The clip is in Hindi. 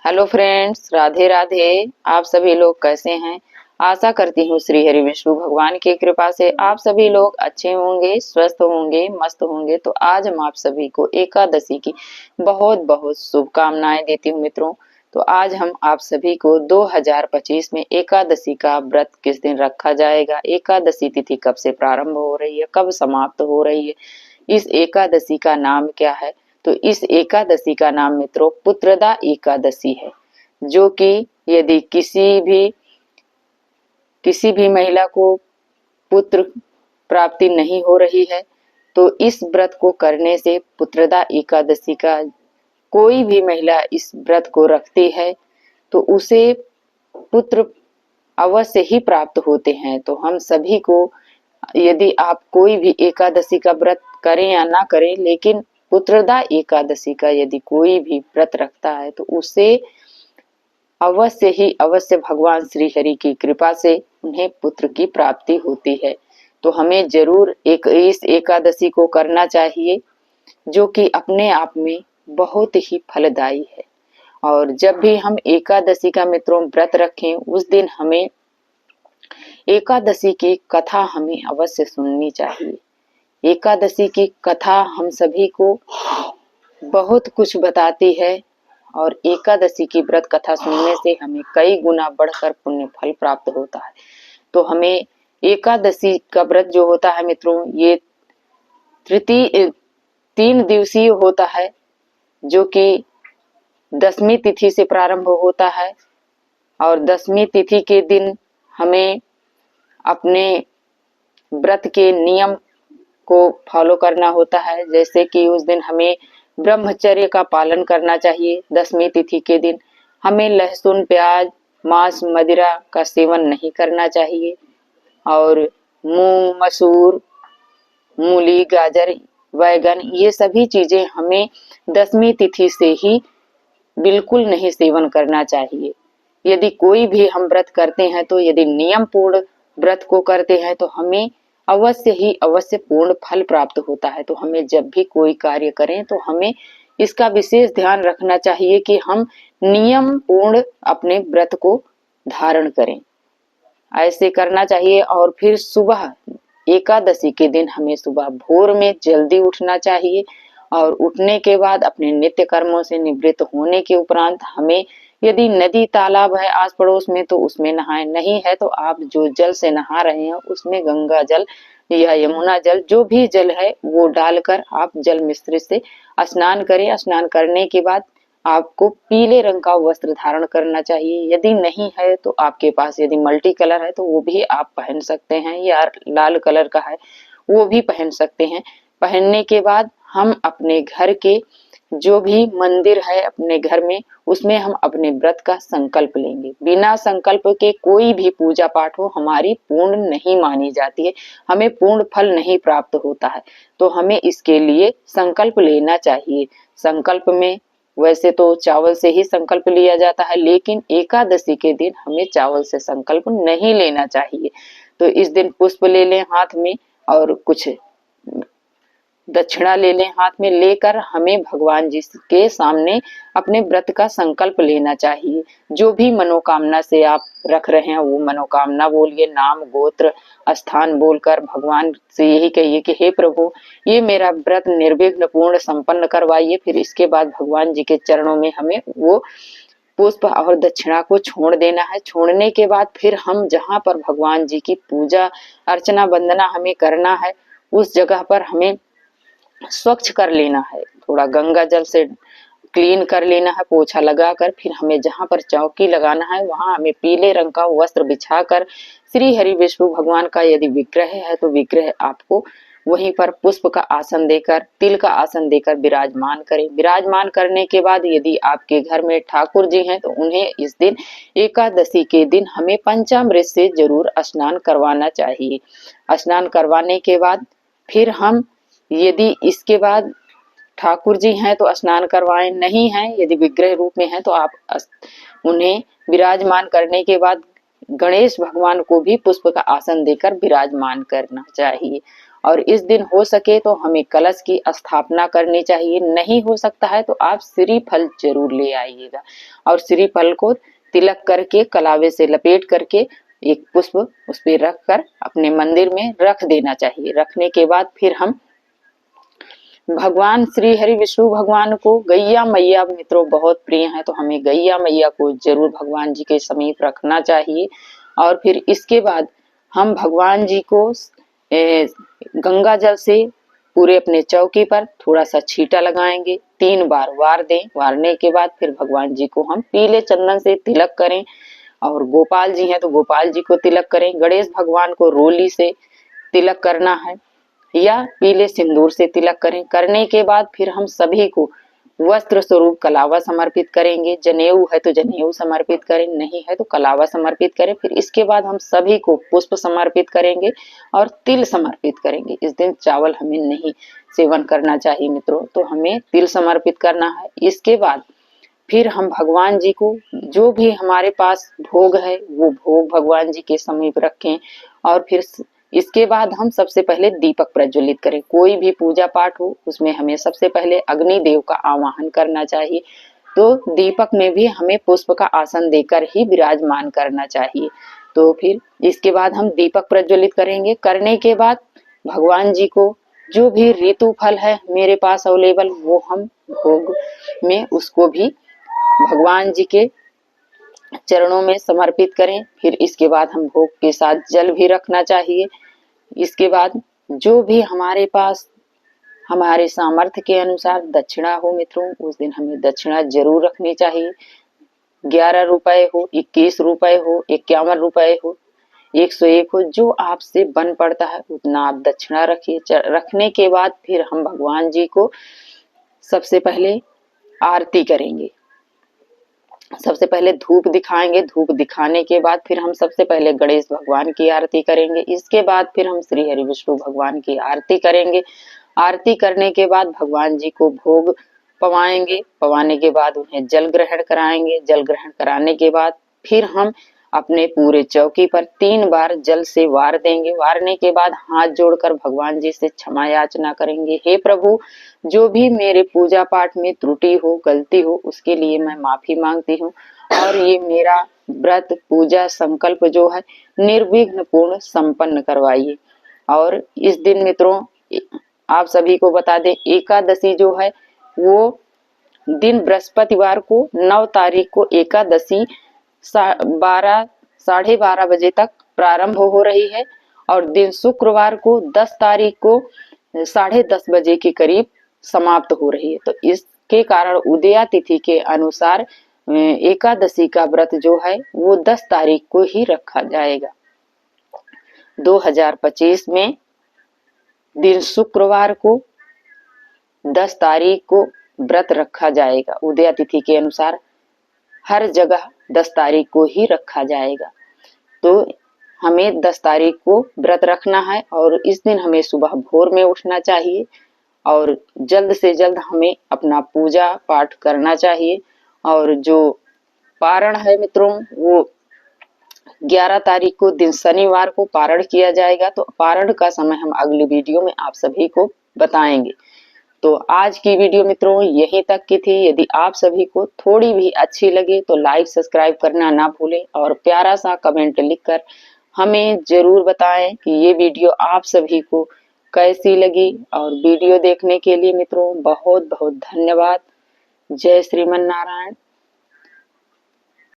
Hello friends, Radhe Radhe. आप सभी लोग कैसे हैं? आशा करती हूँ श्री हरि विष्णु भगवान की कृपा से आप सभी लोग अच्छे होंगे, स्वस्थ होंगे, मस्त होंगे। तो आज हम आप सभी को एकादशी की बहुत बहुत शुभकामनाएं देती हूँ मित्रों। तो आज हम आप सभी को 2025 में एकादशी का व्रत किस दिन रखा जाएगा, एकादशी तिथि कब से प्रारंभ हो रही है, कब समाप्त हो रही है, इस एकादशी का नाम क्या है। तो इस एकादशी का नाम मित्रों पुत्रदा एकादशी है, जो कि यदि किसी भी महिला को पुत्र प्राप्ति नहीं हो रही है तो इस व्रत को करने से पुत्रदा एकादशी का कोई भी महिला इस व्रत को रखती है तो उसे पुत्र अवश्य ही प्राप्त होते हैं। तो हम सभी को, यदि आप कोई भी एकादशी का व्रत करें या ना करें, लेकिन पुत्रदा एकादशी का यदि कोई भी व्रत रखता है तो उसे अवश्य ही अवश्य भगवान श्री हरि की कृपा से उन्हें पुत्र की प्राप्ति होती है। तो हमें जरूर इस एकादशी को करना चाहिए, जो कि अपने आप में बहुत ही फलदायी है। और जब भी हम एकादशी का मित्रों व्रत रखें, उस दिन हमें एकादशी की कथा हमें अवश्य सुननी चाहिए। एकादशी की कथा हम सभी को बहुत कुछ बताती है और एकादशी की व्रत कथा सुनने से हमें कई गुना बढ़कर पुण्य फल प्राप्त होता है। तो हमें एकादशी का व्रत जो होता है मित्रों, ये तृतीय 3 दिवसीय होता है, जो कि दसवीं तिथि से प्रारंभ होता है। और दसवीं तिथि के दिन हमें अपने व्रत के नियम को फॉलो करना होता है। जैसे कि उस दिन हमें ब्रह्मचर्य का पालन करना चाहिए। दसवीं तिथि के दिन हमें लहसुन, प्याज, मांस, मदिरा का सेवन नहीं करना चाहिए। और मूंग, मसूर, मूली, गाजर, बैगन, ये सभी चीजें हमें दसवीं तिथि से ही बिल्कुल नहीं सेवन करना चाहिए। यदि कोई भी हम व्रत करते हैं तो यदि नियम पूर्ण व्रत को करते हैं तो हमें अवश्य ही अवश्य पूर्ण फल प्राप्त होता है। तो हमें जब भी कोई कार्य करें तो हमें इसका विशेष ध्यान रखना चाहिए कि हम नियम पूर्ण अपने व्रत को धारण करें, ऐसे करना चाहिए। और फिर सुबह एकादशी के दिन हमें सुबह भोर में जल्दी उठना चाहिए और उठने के बाद अपने नित्य कर्मों से निवृत्त होने के उपरांत हमें, यदि नदी तालाब है आस पड़ोस में तो उसमें नहाएं, नहीं है तो आप जो जल से नहा रहे हैं उसमें गंगा जल या यमुना जल, जो भी जल है वो डालकर आप जल मिश्रित से स्नान करें। स्नान करने के बाद आपको पीले रंग का वस्त्र धारण करना चाहिए। यदि नहीं है तो आपके पास यदि मल्टी कलर है तो वो भी आप पहन सकते हैं, या लाल कलर का है वो भी पहन सकते हैं। पहनने के बाद हम अपने घर के जो भी मंदिर है अपने घर में, उसमें हम अपने व्रत का संकल्प लेंगे। बिना संकल्प के कोई भी पूजा पाठ हो हमारी पूर्ण नहीं मानी जाती है, हमें पूर्ण फल नहीं प्राप्त होता है। तो हमें इसके लिए संकल्प लेना चाहिए। संकल्प में वैसे तो चावल से ही संकल्प लिया जाता है, लेकिन एकादशी के दिन हमें चावल से संकल्प नहीं लेना चाहिए। तो इस दिन पुष्प ले लें हाथ में और कुछ दक्षिणा ले लें हाथ में, लेकर हमें भगवान जी के सामने अपने व्रत का संकल्प लेना चाहिए। जो भी मनोकामना से आप रख रहे हैं वो मनोकामना बोलिए, नाम गोत्र स्थान बोलकर भगवान से यही कहिए कि हे प्रभु, ये मेरा व्रत निर्विघ्न पूर्ण संपन्न करवाइए। फिर इसके बाद भगवान जी के चरणों में हमें वो पुष्प और दक्षिणा को छोड़ देना है। छोड़ने के बाद फिर हम जहाँ पर भगवान जी की पूजा अर्चना वंदना हमें करना है, उस जगह पर हमें स्वच्छ कर लेना है, थोड़ा गंगा जल से क्लीन कर लेना है पोछा लगाकर। फिर हमें जहाँ पर चौकी लगाना है वहां हमें पीले रंग का वस्त्र बिछाकर श्री हरि विष्णु भगवान का यदि विग्रह है तो विग्रह आपको वहीं पर पुष्प का आसन देकर, तिल का आसन देकर विराजमान करें। विराजमान करने के बाद यदि आपके घर में ठाकुर जी हैं तो उन्हें इस दिन एकादशी के दिन हमें पंचामृत से जरूर स्नान करवाना चाहिए। स्नान करवाने के बाद फिर हम, यदि इसके बाद ठाकुर जी हैं तो स्नान करवाएं, नहीं हैं यदि विग्रह रूप में हैं तो आप उन्हें विराजमान करने के बाद गणेश भगवान को भी पुष्प का आसन देकर विराजमान करना चाहिए। और इस दिन हो सके तो हमें कलश की स्थापना करनी चाहिए। नहीं हो सकता है तो आप श्रीफल जरूर ले आइएगा और श्रीफल को तिलक करके कलावे से लपेट करके एक पुष्प उस पे रख कर अपने मंदिर में रख देना चाहिए। रखने के बाद फिर हम भगवान श्री हरि विष्णु भगवान को गैया मैया मित्रों बहुत प्रिय है, तो हमें गैया मैया को जरूर भगवान जी के समीप रखना चाहिए। और फिर इसके बाद हम भगवान जी को गंगा जल से पूरे अपने चौकी पर थोड़ा सा छींटा लगाएंगे, 3 बार वार दें। वारने के बाद फिर भगवान जी को हम पीले चंदन से तिलक करें और गोपाल जी हैं तो गोपाल जी को तिलक करें। गणेश भगवान को रोली से तिलक करना है या पीले सिंदूर से तिलक करें। करने के बाद फिर हम सभी को वस्त्र स्वरूप कलावा समर्पित करेंगे। जनेऊ है तो जनेऊ समर्पित करें, नहीं है तो कलावा समर्पित करें। फिर इसके बाद हम सभी को पुष्प समर्पित करेंगे और तिल समर्पित करेंगे। इस दिन चावल हमें नहीं सेवन करना चाहिए मित्रों, तो हमें तिल समर्पित करना है। इसके बाद फिर हम भगवान जी को जो भी हमारे पास भोग है वो भोग भगवान जी के समीप रखें। और फिर इसके बाद हम सबसे पहले दीपक प्रज्वलित करें। कोई भी पूजा पाठ हो उसमें हमें सबसे पहले अग्नि देव का आवाहन करना चाहिए, तो दीपक में भी हमें पुष्प का आसन देकर ही विराजमान करना चाहिए। तो फिर इसके बाद हम दीपक प्रज्वलित करेंगे। करने के बाद भगवान जी को जो भी ऋतु फल है मेरे पास अवेलेबल वो हम भोग में उसको भी भगवान जी के चरणों में समर्पित करें। फिर इसके बाद हम भोग के साथ जल भी रखना चाहिए। इसके बाद जो भी हमारे पास हमारे सामर्थ्य के अनुसार दक्षिणा हो मित्रों, उस दिन हमें दक्षिणा जरूर रखनी चाहिए। 11 रुपए हो, 21 रुपए हो, 51 रुपए हो, 101 हो, जो आपसे बन पड़ता है उतना आप दक्षिणा रखिए। रखने के बाद फिर हम भगवान जी को सबसे पहले आरती करेंगे। सबसे पहले धूप दिखाएंगे। धूप दिखाने के बाद फिर हम सबसे पहले गणेश भगवान की आरती करेंगे। इसके बाद फिर हम श्री हरि विष्णु भगवान की आरती करेंगे। आरती करने के बाद भगवान जी को भोग पवाएंगे। पवाने के बाद उन्हें जल ग्रहण कराएंगे। जल ग्रहण कराने के बाद फिर हम अपने पूरे चौकी पर 3 बार जल से वार देंगे। वारने के बाद हाथ जोड़कर भगवान जी से क्षमा याचना करेंगे। हे प्रभु, जो भी मेरे पूजा पाठ में त्रुटि हो, गलती हो, उसके लिए मैं माफी मांगती हूँ और ये मेरा व्रत पूजा संकल्प जो है निर्विघ्न पूर्ण संपन्न करवाइए। और इस दिन मित्रों आप सभी को बता दें, एकादशी जो है वो दिन बृहस्पतिवार को 9 तारीख को एकादशी 12:30 बजे तक प्रारंभ हो रही है और दिन शुक्रवार को 10 तारीख को 10:30 बजे के करीब समाप्त हो रही है। तो इसके कारण उदया तिथि के अनुसार एकादशी का व्रत जो है वो 10 तारीख को ही रखा जाएगा। 2025 में दिन शुक्रवार को 10 तारीख को व्रत रखा जाएगा। उदया तिथि के अनुसार हर जगह 10 तारीख को ही रखा जाएगा। तो हमें 10 तारीख को व्रत रखना है और इस दिन हमें सुबह भोर में उठना चाहिए और जल्द से जल्द हमें अपना पूजा पाठ करना चाहिए। और जो पारण है मित्रों वो 11 तारीख को दिन शनिवार को पारण किया जाएगा। तो पारण का समय हम अगली वीडियो में आप सभी को बताएंगे। तो आज की वीडियो मित्रों यहीं तक की थी। यदि आप सभी को थोड़ी भी अच्छी लगे तो लाइक सब्सक्राइब करना ना भूलें और प्यारा सा कमेंट लिखकर हमें जरूर बताएं कि ये वीडियो आप सभी को कैसी लगी। और वीडियो देखने के लिए मित्रों बहुत बहुत धन्यवाद। जय श्रीमन नारायण।